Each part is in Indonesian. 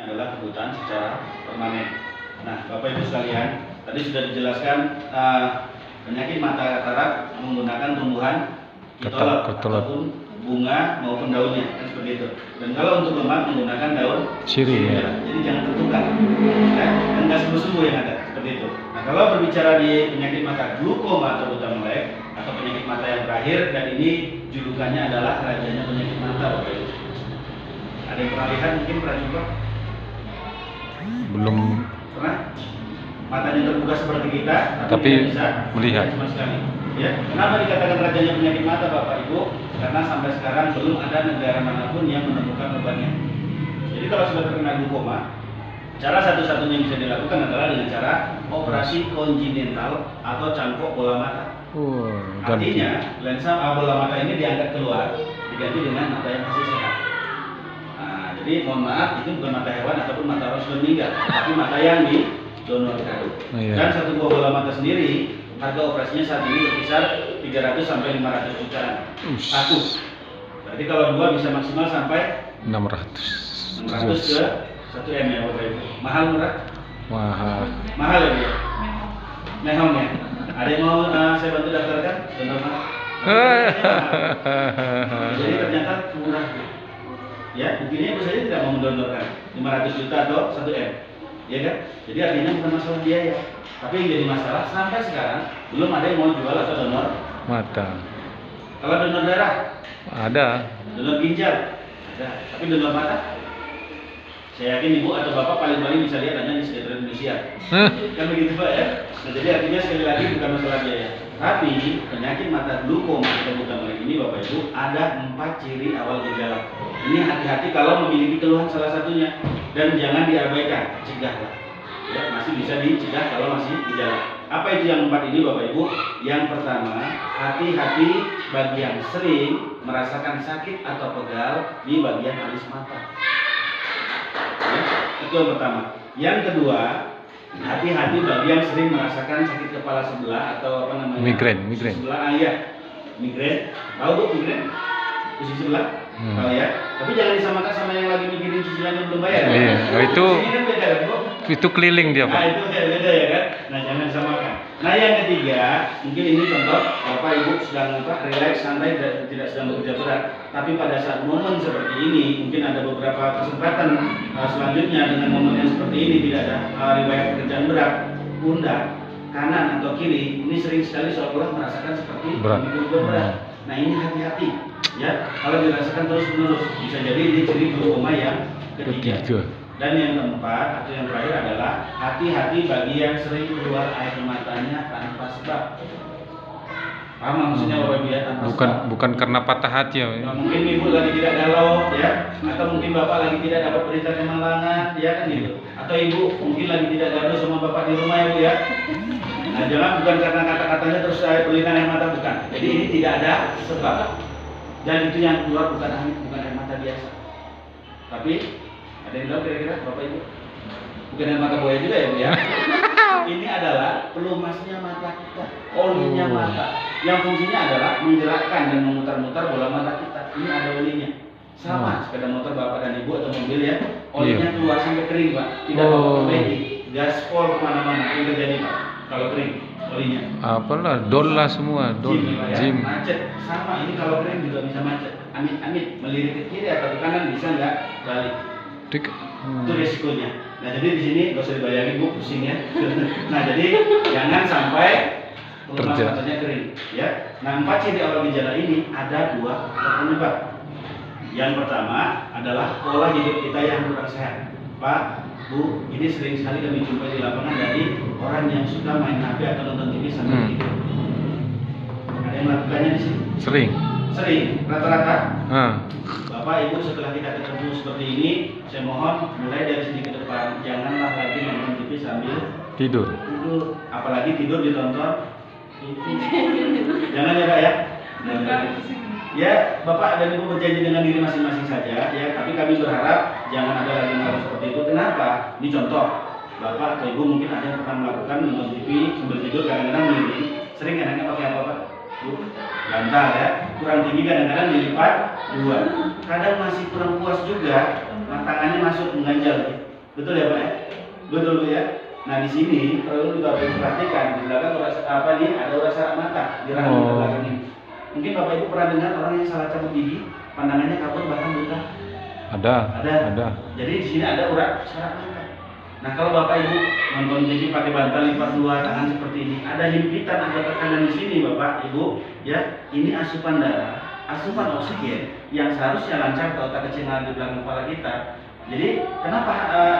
adalah kebutaan secara permanen. Nah, Bapak Ibu sekalian, tadi sudah dijelaskan penyakit mata katarak menggunakan tumbuhan kitolot ataupun bunga maupun daunnya, kan seperti itu. Dan kalau untuk lemak menggunakan daun sirih merah. Jadi jangan tertukar, ya, dan nggak sembuh-sembuh yang ada seperti itu. Nah, kalau berbicara di penyakit mata glukoma atau buta melek atau penyakit mata yang terakhir, dan ini julukannya adalah rajanya penyakit mata, Bapak Ibu. Ada yang pernah lihat, mungkin pernah jumpa? Belum. Pernah? Matanya terbuka seperti kita, tapi tidak bisa melihat sama sekali. Ya, kenapa dikatakan rajanya penyakit mata, Bapak Ibu? Karena sampai sekarang belum ada negara manapun yang menemukan obatnya. Jadi kalau sudah terkena glukoma, cara satu-satunya yang bisa dilakukan adalah dengan cara operasi konjinital atau cangkok bola mata. Artinya lensa bola mata ini diangkat keluar, diganti dengan mata yang masih sehat. Nah, jadi mohon maaf, itu bukan mata hewan ataupun mata orang sudah meninggal, tapi mata yang didonorkan. Dan satu buah bola mata sendiri, harga operasinya saat ini berkisar 300 sampai 500 jutaan satu. Berarti kalau dua bisa maksimal sampai 600 ke 1 M ya Bapak Ibu. Mahal murah? Mahal ya Bu ya? Mehong ya? Ada yang mau saya bantu daftarkan? Donor mata? Jadi ternyata murah. Ya, buktinya ibu saya tidak mau mendonorkan 500 juta atau 1 M. Ya kan? Jadi artinya bukan masalah biaya. Tapi yang jadi masalah sampai sekarang belum ada yang mau jual atau donor mata. Kalau donor darah ada, donor ginjal ada, tapi donor mata saya yakin ibu atau bapak paling-paling bisa lihat hanya di sekitar Indonesia. Kan begitu Pak ya? Nah, jadi artinya sekali lagi bukan masalah biaya. Tapi penyakit mata glukoma atau buta melek ini Bapak Ibu ada 4 ciri awal gejala. Ini hati-hati kalau memiliki keluhan salah satunya dan jangan diabaikan, cegahlah. Ya, masih bisa dicegah kalau masih gejala. Apa itu yang 4 ini Bapak Ibu? Yang pertama, hati-hati bagi yang sering merasakan sakit atau pegal di bagian alis mata. Ya, itu yang pertama. Yang kedua, hati-hati bagi yang sering merasakan sakit kepala sebelah atau apa namanya? Migrain. Sebelah iya. Migrain. Tahu Bu migrain? Pusing sebelah? Tahu ya. Tapi jangan disamakan sama yang lagi mikirin cicilannya belum bayar. Iya. Nah, itu ini kan beda kan Bu? Itu keliling dia Pak. Nah itu beda ya kan. Nah jangan disamakan. Nah yang ketiga, mungkin ini contoh Bapak Ibu sedang relax, santai, tidak sedang bekerja berat. Tapi pada saat momen seperti ini, mungkin ada beberapa kesempatan selanjutnya dengan momen yang seperti ini tidak ada riwayat pekerjaan berat, pundak kanan atau kiri ini sering sekali seolah-olah merasakan seperti berat. Nah ini hati-hati ya, kalau dirasakan terus-menerus bisa jadi ini ciri glukoma yang ketiga. Dan yang keempat atau yang terakhir adalah hati-hati bagi yang sering keluar air matanya tanpa sebab. Paham maksudnya Bapak Ibu ya? Bukan karena patah hati ya. Nah, mungkin ibu lagi tidak galau ya, atau mungkin bapak lagi tidak dapat berita kemalangan, ya kan gitu. Atau ibu mungkin lagi tidak gaduh sama bapak di rumah ya Bu ya. Nah jangan bukan karena kata-katanya terus saya berlinang air mata, bukan. Jadi ini tidak ada sebab. Dan itu yang keluar bukan air mata biasa. Tapi ada yang tahu kira-kira Bapak Ibu? Bukan air mata buaya juga ya Bu ya? Ini adalah pelumasnya mata kita, olinya mata. Yang fungsinya adalah menggerakkan dan memutar-mutar bola mata kita. Ini ada olinya. Sama sepeda motor Bapak dan Ibu atau mobil ya, olinya keluar sampai kering Pak. Tidak perbaiki, gaspol kemana-mana. Ini terjadi Pak. Kalau kering olinya. Apalah, dol lah semua, dol. Jim. Macet. Sama ini kalau kering juga bisa macet. Amit-amit melirik ke kiri atau ke kanan bisa nggak balik. Itu resikonya. Nah jadi di sini nggak usah dibayangin Bu, pusing ya. Nah jadi jangan sampai pelumas matanya kering ya. Nah 4 ciri awal gejala ini ada 2 penyebab. Yang pertama adalah pola hidup kita yang kurang sehat. Pak, Bu, ini sering sekali kami jumpai di lapangan dari orang yang suka main HP atau nonton TV sambil tidur. Ada yang melakukannya di sini? Sering, rata-rata. Bapak Ibu setelah kita ketemu seperti ini, saya mohon mulai dari sini ke depan janganlah lagi nonton TV sambil tidur. Apalagi tidur ditonton TV. Jangan ya Kak ya. Ya Bapak dan Ibu berjanji dengan diri masing-masing saja ya. Tapi kami berharap jangan ada lagi hal seperti itu. Kenapa? Ini contoh. Bapak atau Ibu mungkin ada yang pernah melakukan nonton TV sambil tidur, kadang-kadang miring. Sering kadang-kadang pakai apa Pak? Bantal ya, kurang tinggi kadang-kadang dilipat 2. Kadang masih kurang puas juga, tangannya masuk mengganjal Betul ya Pak ya? Betul Bu ya. Nah di sini perlu juga perhatikan di belakang ada urat saraf mata di rahang di belakang ini. Mungkin Bapak Ibu pernah dengar orang yang salah cabut gigi, pandangannya kabur bahkan buta. Ada. Jadi di sini ada urat saraf mata. Nah kalau Bapak Ibu nonton TV pakai bantal lipat dua tangan seperti ini, ada himpitan atau tekanan di sini Bapak Ibu, ya ini asupan darah, asupan oksigen yang seharusnya lancar ke otak kecil di belakang kepala kita. Jadi kenapa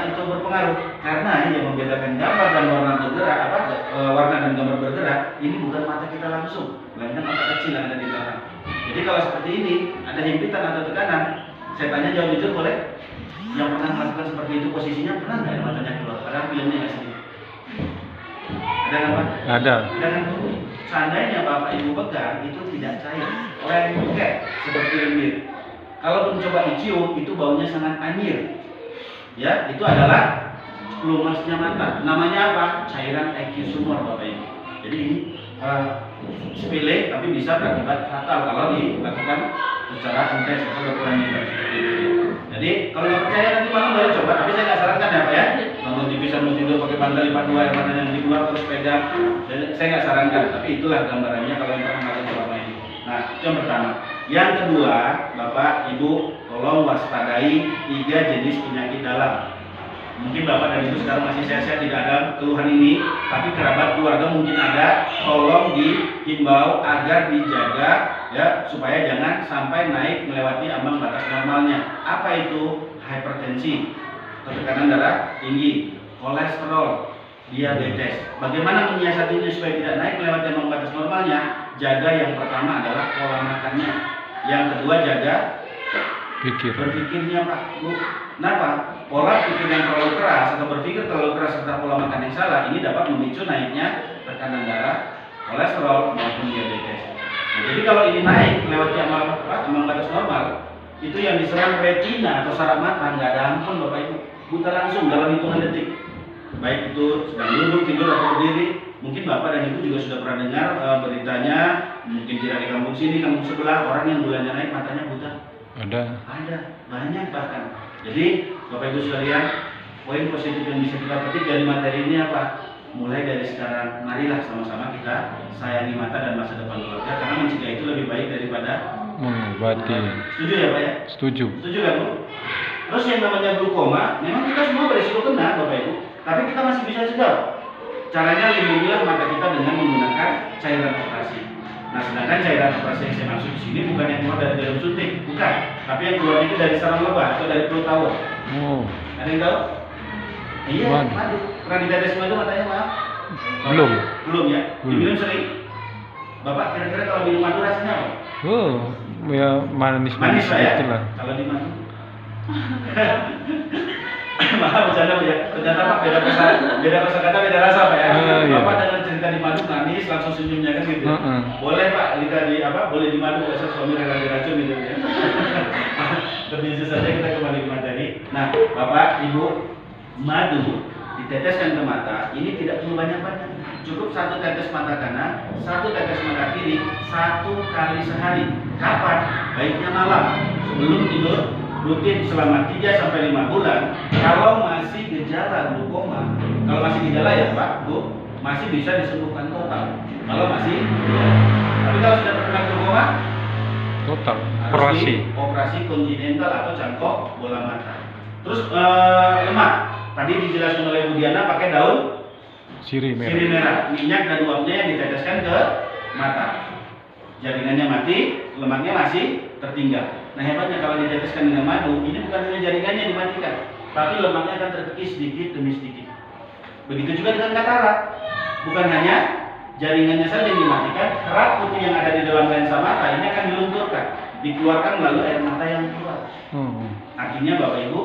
itu berpengaruh? Karena yang membedakan gambar dan warna bergerak, warna dan gambar bergerak, ini bukan mata kita langsung, melainkan otak kecil yang ada di belakang. Jadi kalau seperti ini ada himpitan atau tekanan, saya tanya jawab jujur boleh? Yang pernah melakukan seperti itu posisinya pernah nggak matanya keluar? Padahal filmnya nggak sedih. Ada nggak Pak? Ada. Dan seandainya Bapak Ibu pegang itu tidak cair, lengket seperti lendir. Kalau mencoba dicium itu baunya sangat anyir. Ya, itu adalah lumasnya mata. Namanya apa? Cairan EQ-sumor Bapak Ibu. Jadi ini sepele tapi bisa berakibat fatal kalau dilakukan secara intens atau berkurangnya seperti itu. Jadi kalau nggak percaya nanti malam boleh coba, tapi saya nggak sarankan ya Pak ya. Nonton TV sambil tidur pakai bantal lipat dua yang matanya yang keluar terus pegang. Saya nggak sarankan, tapi itulah gambarannya kalau yang pernah melakukan selama ini. Nah, itu yang pertama. Yang kedua, Bapak Ibu tolong waspadai 3 jenis penyakit dalam. Mungkin Bapak dan Ibu sekarang masih sehat-sehat, tidak ada keluhan ini, tapi kerabat keluarga mungkin ada. Tolong dihimbau agar dijaga ya supaya jangan sampai naik melewati ambang batas normalnya. Apa itu? Hipertensi, tekanan darah tinggi, kolesterol, diabetes. Bagaimana menyiasatinya supaya tidak naik melewati ambang batas normalnya? Jaga yang pertama adalah pola makannya. Yang kedua jaga berpikirnya Pak Bu. Kenapa? Pola pikir yang terlalu keras atau berpikir terlalu keras serta pola makan yang salah ini dapat memicu naiknya tekanan darah, kolesterol maupun diabetes. Nah, jadi kalau ini naik melewati ambang batas normal, itu yang diserang retina atau saraf mata nggak ada ampun Bapak Ibu, buta langsung dalam hitungan detik. Baik itu sedang duduk, tidur atau berdiri. Mungkin Bapak dan Ibu juga sudah pernah dengar beritanya, mungkin tidak di kampung sini, kampung sebelah, orang yang gulanya naik matanya buta. Ada, banyak bahkan. Jadi Bapak Ibu sekalian, poin positif yang bisa kita petik dari materi ini apa? Mulai dari sekarang, marilah sama-sama kita sayangi mata dan masa depan keluarga, karena mencegah itu lebih baik daripada mengobati. Setuju ya Pak ya? Setuju. Setuju kan Bu? Terus yang namanya glukoma, memang kita semua berisiko kena Bapak Ibu, tapi kita masih bisa cegah. Caranya lindungilah mata kita dengan menggunakan cairan operasi. Nah, sedangkan cairan operasi yang saya maksud di sini bukan yang keluar dari jarum suntik, bukan, tapi yang keluar itu dari sarang lebah atau dari perut tawon. Ada yang tahu? Iya, madu. Pernah ditetes madu matanya maaf? Belum ya? Diminum sering? Bapak kira-kira kalau minum madu rasanya apa? Ya manis Pak ya? itulah. Kalau di madu? Maaf bercanda ya. Ternyata Pak beda kata beda rasa Pak ya. Bapak dengar cerita di madu manis langsung senyumnya kan gitu. Boleh Pak boleh di madu asal suami rela diracun gitu ya. Berbisnis saja kita kembali ke materi. Nah, Bapak Ibu, madu diteteskan ke mata ini tidak perlu banyak-banyak. Cukup 1 tetes mata kanan, 1 tetes mata kiri, 1 kali sehari. Kapan? Baiknya malam sebelum tidur. Rutin selama 3-5 bulan. Kalau masih gejala glukoma, kalau masih gejala ya Pak, Bu, masih bisa disembuhkan total. Kalau masih, tapi kalau sudah terkena glukoma, total operasi kontinental atau cangkok bola mata. Terus lemak, tadi dijelaskan oleh Bu Diana pakai daun sirih merah, minyak dan uapnya yang diteteskan ke mata. Jaringannya mati, lemaknya masih tertinggal. Nah hebatnya kalau diteteskan dengan madu, ini bukan hanya jaringannya dimatikan, tapi lemaknya akan terkikis sedikit demi sedikit. Begitu juga dengan katarak, bukan hanya jaringannya saja yang dimatikan, kerak putih yang ada di dalam lensa mata ini akan dilunturkan, dikeluarkan melalui air mata yang keluar. Artinya Bapak Ibu,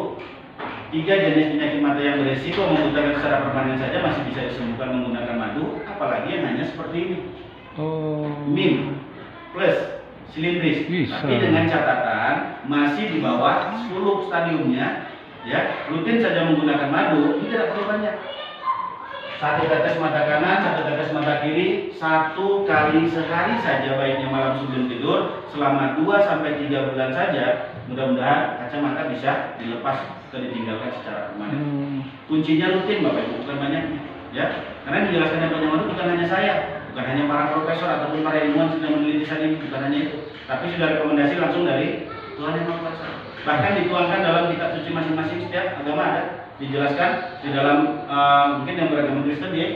3 jenis penyakit mata yang beresiko membutakan secara permanen saja masih bisa disembuhkan menggunakan madu, apalagi yang hanya seperti ini. Min plus silindris, tapi dengan catatan masih di bawah 10 stadiumnya, ya. Rutin saja menggunakan madu, ini tidak perlu banyak. 1 tetes mata kanan, 1 tetes mata kiri, 1 kali sehari saja, baiknya malam sebelum tidur, selama 2-3 bulan saja. Mudah-mudahan kacamata bisa dilepas atau ditinggalkan secara permanen. Kuncinya rutin Bapak Ibu, bukan banyaknya. Ya, karena menjelaskan yang banyak madu bukan hanya saya, bukan hanya para profesor ataupun para ilmuwan sedang meneliti saat ini, bukan hanya itu, tapi sudah rekomendasi langsung dari Tuhan Yang Maha Kuasa. Bahkan dituangkan dalam kitab suci masing-masing, setiap agama ada dijelaskan di dalam mungkin yang beragama Kristen ya.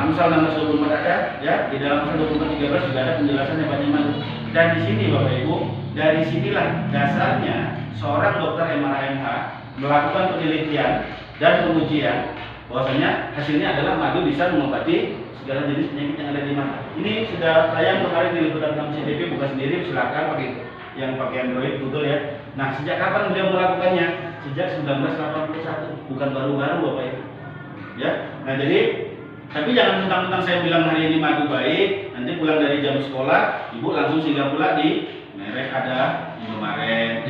Amsal nomor 24 ada, ya, di dalam Amsal 24:13 juga ada penjelasan yang banyak madu. Dan di sini Bapak Ibu, dari sinilah dasarnya seorang dokter MRMH melakukan penelitian dan pengujian bahwasanya hasilnya adalah madu bisa mengobati segala jenis penyakit yang ada di mata. Ini sudah tayang kemarin di liputan 6 CTV, buka sendiri, silakan pakai yang pakai Android, Google ya. Nah, sejak kapan beliau melakukannya? Sejak 1981, bukan baru-baru Bapak Ibu. Ya, nah jadi, tapi jangan mentang-mentang saya bilang hari ini madu baik, nanti pulang dari jam sekolah, ibu langsung singgah pula di merek ada Indomaret,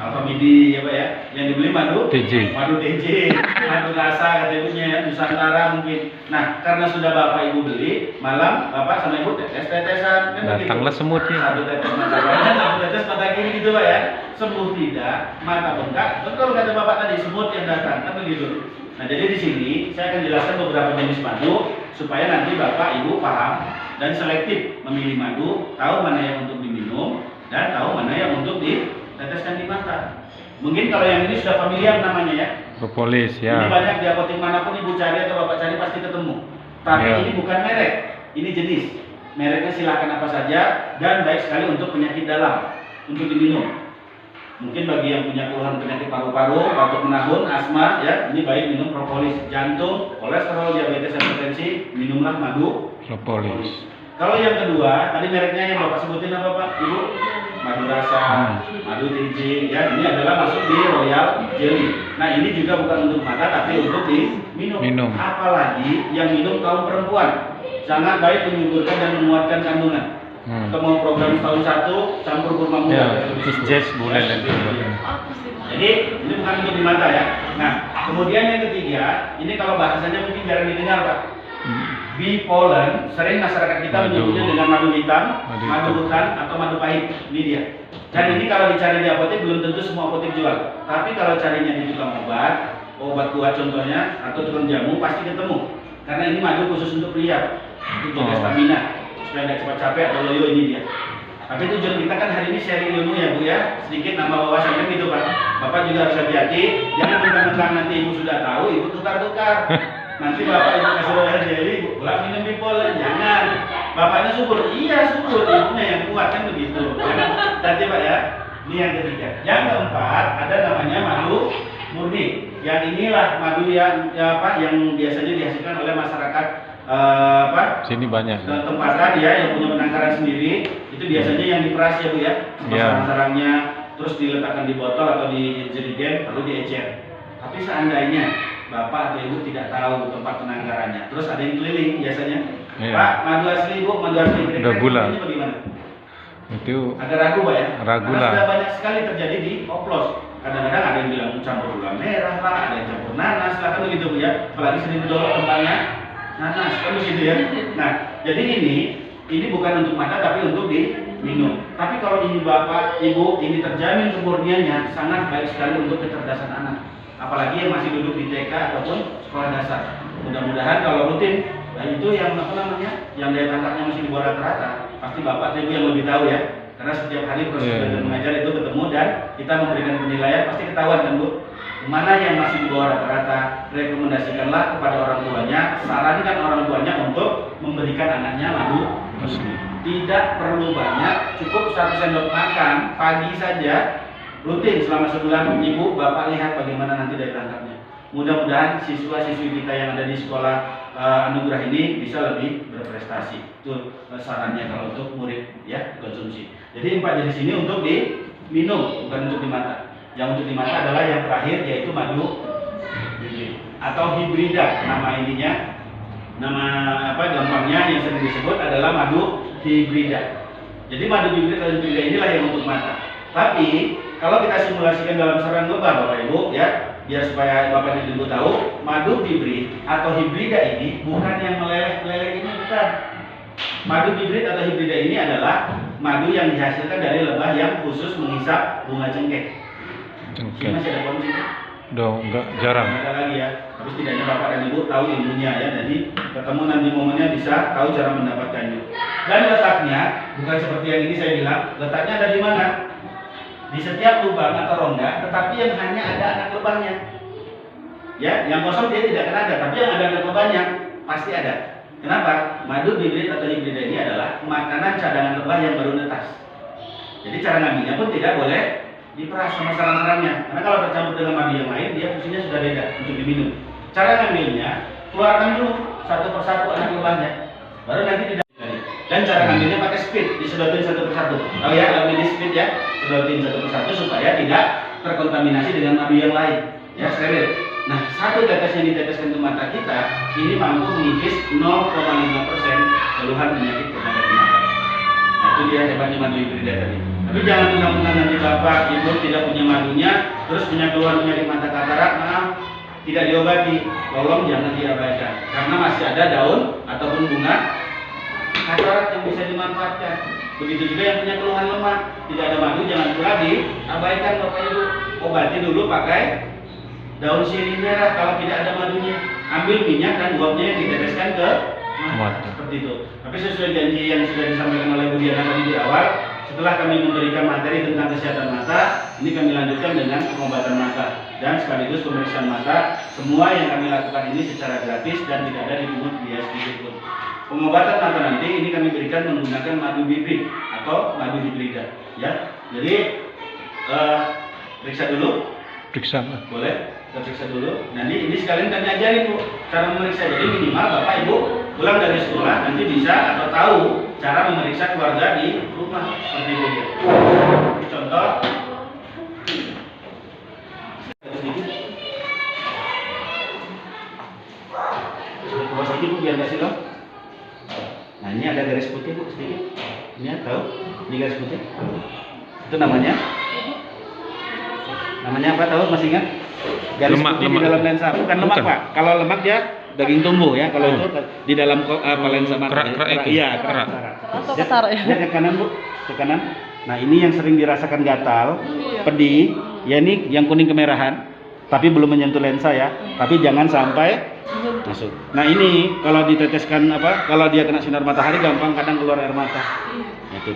Alfamidi ya Pak ya, yang dibeli madu TJ, madu rasa kata ibunya ya, Nusantara mungkin. Nah, karena sudah Bapak Ibu beli, malam Bapak sama Ibu tetes-tetesan kan begitu. Datanglah semutnya. Satu tetes mata kanan, satu tetes mata kiri gitu Pak ya. Sembuh tidak, mata bengkak, betul kata Bapak tadi, semut yang datang kan begitu. Nah, jadi di sini saya akan jelaskan beberapa jenis madu supaya nanti Bapak Ibu paham dan selektif memilih madu, tahu mana yang untuk diminum dan tahu mana yang untuk diteteskan di mata. Mungkin kalau yang ini sudah familiar namanya ya. Propolis ya. Ini banyak di apotek manapun Ibu cari atau Bapak cari pasti ketemu. Tapi ini bukan merek, ini jenis. Mereknya silakan apa saja dan baik sekali untuk penyakit dalam untuk diminum. Mungkin bagi yang punya keluhan penyakit paru-paru, batuk menahun, asma ya, ini baik minum propolis. Jantung, kolesterol, diabetes, hipertensi, minumlah madu propolis. Kalau yang kedua, tadi mereknya yang Bapak sebutin apa Pak? Ibu? Madu rasa, madu TJ, ya ini adalah masuk di Royal Jelly. Nah ini juga bukan untuk mata tapi untuk diminum. Apalagi yang minum kaum perempuan, sangat baik menyuburkan dan menguatkan kandungan. Kita mau program tahun 1 campur kurma muda. Boleh dan Jadi ini bukan untuk di mata ya. Nah kemudian yang ketiga, ini kalau bahasanya mungkin jarang didengar Pak. Bee pollen, sering masyarakat kita menyebutnya dengan madu hitam, madu hutan atau madu pahit. Ini dia. Dan ini kalau dicari di apotek belum tentu semua apotek jual. Tapi kalau carinya di tukang obat kuat contohnya atau tukang jamu pasti ketemu. Karena ini madu khusus untuk pria, untuk jaga stamina, supaya tidak cepat capek atau loyo ini dia. Tapi tujuan kita kan hari ini sharing ilmu ya Bu ya, sedikit nambah wawasan kan gitu Pak. Bapak juga harus hati-hati, jangan mentang-mentang nanti Ibu sudah tahu, Ibu tukar-tukar. Nanti Bapak Ibu kasih Royal Jelly, pulang minum Bee pollen, jangan. Bapaknya subur, iya subur, ibunya yang kuat kan begitu. Jangan, tadi Pak ya. Ini yang ketiga. Yang keempat ada namanya madu murni. Yang inilah madu yang yang biasanya dihasilkan oleh masyarakat sini banyak. Tempatan ya yang punya penangkaran sendiri. Itu biasanya yang diperas ya Bu ya. Sarang-sarangnya terus diletakkan di botol atau di jerigen lalu diecer. Tapi seandainya Bapak atau Ibu tidak tahu tempat penangkarannya, terus ada yang keliling biasanya, Pak, madu asli Bu, madu asli udah gula. Ini bagaimana? Itu agak ragu Pak ya? Ragu Karena lah. sudah banyak sekali terjadi di oplos. Kadang-kadang ada yang bilang campur gula merah lah, ada yang campur nanas lah, kan begitu Bu ya. Apalagi sering didorong tempatnya nanas, kan begitu ya. Nah, jadi ini bukan untuk mata tapi untuk diminum. Tapi kalau ini Bapak, Ibu, ini terjamin kemurniannya, sangat baik sekali untuk kecerdasan anak. Apalagi yang masih duduk di TK ataupun sekolah dasar. Mudah-mudahan kalau rutin, dan itu yang yang daya tangkapnya masih di bawah rata-rata, pasti Bapak atau Ibu yang lebih tahu ya. Karena setiap hari proses belajar mengajar itu ketemu dan kita memberikan penilaian, pasti ketahuan kan Bu. Mana yang masih di bawah rata-rata, rekomendasikanlah kepada orang tuanya, sarankan orang tuanya untuk memberikan anaknya madu. Tidak perlu banyak, cukup 1 sendok makan pagi saja. Rutin selama sebulan Ibu Bapak lihat bagaimana nanti daya tangkapnya. Mudah-mudahan siswa-siswi kita yang ada di sekolah anugerah ini bisa lebih berprestasi. Itu sarannya kalau untuk murid ya konsumsi. Jadi 4 jenis ini untuk diminum bukan untuk di mata. Yang untuk di mata adalah yang terakhir yaitu madu hibrid atau hibrida nama gampangnya yang sering disebut adalah madu hibrida. Jadi madu hibrida inilah yang untuk mata. Tapi kalau kita simulasikan dalam sarang lebah Bapak Ibu ya, biar supaya Bapak dan Ibu tahu, madu hibrid atau hibrida ini bukan yang meleleh-meleleh ini bukan. Madu hibrid atau hibrida ini adalah madu yang dihasilkan dari lebah yang khusus menghisap bunga cengkeh. Ini masih ada pohon sini? Udah enggak jarang. Nggak ada lagi ya. Tapi setidaknya bapak dan ibu tahu ilmunya ya. Jadi ketemu nanti momennya bisa tahu cara mendapatkannya. Dan letaknya bukan seperti yang ini saya bilang. Letaknya ada di mana? Di setiap lubang atau rongga, tetapi yang hanya ada anak lebahnya. Ya, yang kosong dia tidak akan ada, tapi yang ada anak lebahnya pasti ada. Kenapa? Madu hibrid atau hibrida ini adalah makanan cadangan lebah yang baru netas. Jadi cara ngambilnya pun tidak boleh diperas sama sarang-sarangnya. Karena kalau tercampur dengan madu yang lain, dia fungsinya sudah beda untuk diminum. Cara ngambilnya, keluarkan dulu satu persatu anak lebahnya, baru nanti tidak. Dan cara ngambilnya pakai speed, disedotin satu persatu. Oh ya, kalau ini speed ya, sedotin satu persatu supaya tidak terkontaminasi dengan madu yang lain. Ya, steril. Nah, satu tetes yang diteteskan ke mata kita ini mampu mengikis 0,5% keluhan penyakit penyakit mata. Nah, itu dia hebatnya madu hibrida tadi. Tapi jangan mentang-mentang nanti bapak ibu tidak punya madunya, terus punya keluhan penyakit mata katarak, maaf, tidak diobati. Tolong jangan diabaikan, karena masih ada daun ataupun bunga katarak yang bisa dimanfaatkan. Begitu juga yang punya keluhan lemah, tidak ada madu, jangan pula diabaikan bapak ibu. Obati dulu pakai daun sirih merah kalau tidak ada madunya. Ambil minyak dan uapnya yang diteteskan ke mata. Seperti itu. Tapi sesuai janji yang sudah disampaikan oleh Bu Diana tadi di awal, setelah kami memberikan materi tentang kesehatan mata, ini kami lanjutkan dengan pengobatan mata dan sekaligus pemeriksaan mata. Semua yang kami lakukan ini secara gratis dan tidak ada dipungut biaya sedikit pun. Pengobatan mata nanti ini kami berikan menggunakan madu hibrid atau madu hibrida. Ya, jadi periksa dulu. Periksa. Boleh, kita periksa dulu. Nanti ini sekalian kami ajarin Bu cara memeriksa. Jadi minimal bapak ibu pulang dari sekolah nanti bisa atau tahu cara memeriksa keluarga di rumah seperti itu. Contoh. Sedikit. Coba sedikit Bu biar nggak silau. Nah ini ada garis putih Bu sedikit. Ini tahu? Ini garis putih. Itu namanya apa tahu masih ingat? Garis Lemak, putih lemak. di dalam lensa. Bukan lemak Pak. Kalau lemak dia daging tumbuh ya. Kalau itu di dalam lensa mata. Kerak itu. Iya, Kerak. Atau ketar ya? Lihat ke kanan Bu, ke kanan. Nah ini yang sering dirasakan gatal, pedih. Ya ini yang kuning kemerahan. Tapi belum menyentuh lensa ya. Tapi jangan sampai masuk. Nah ini kalau diteteskan kalau dia kena sinar matahari gampang kadang keluar air mata. Itu.